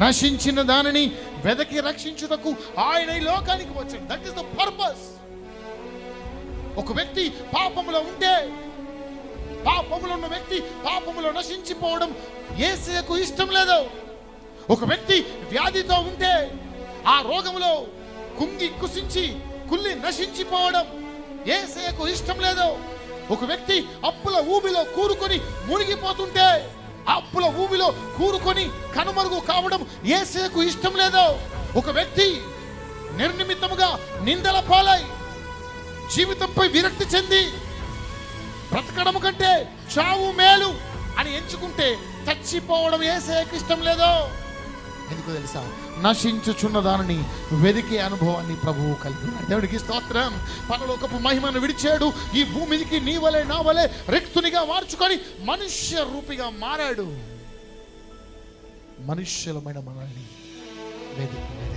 నశించిన దానిని వెదకి రక్షించుటకు ఆయన ఈ లోకానికి వచ్చాడు. That is the purpose. ఒక వ్యక్తి పాపములో ఉంటే, పాపములో ఉన్న వ్యక్తి పాపములో నశించిపోవడం యేసుకు ఇష్టం లేదు. ఒక వ్యక్తి వ్యాధితో ఉంటే ఆ రోగములో కుంగి కుసించి కుళ్ళి నశించిపోవడం యేసుకు ఇష్టం లేదు. ఒక వ్యక్తి అప్పుల ఊబిలో కూరుకొని మునిగిపోతుంటే, అప్పుల ఊబిలో కూరుకొని కనుమరుగు కావడం యేసుకు ఇష్టం లేదు. ఒక వ్యక్తి నిర్నిమిత్తముగా నిందల పాలై జీవితంపై విరక్తి చెంది బ్రతకడం కంటే చావు మేలు అని ఎంచుకుంటే చచ్చిపోవడం యేసుకు ఇష్టం లేదు. ఎందుకు తెలుసా? నశించుచున్న దానిని వెదికే అనుభవాన్ని ప్రభువు కలిగి. దేవుడికి స్తోత్రం. పరలోకపు మహిమను విడిచాడు, ఈ భూమికి నీ వలె నా వలె రిక్తునిగా మార్చుకొని మనుష్య రూపిగా మారాడు. మనుష్యులమైన మనల్ని వెదికి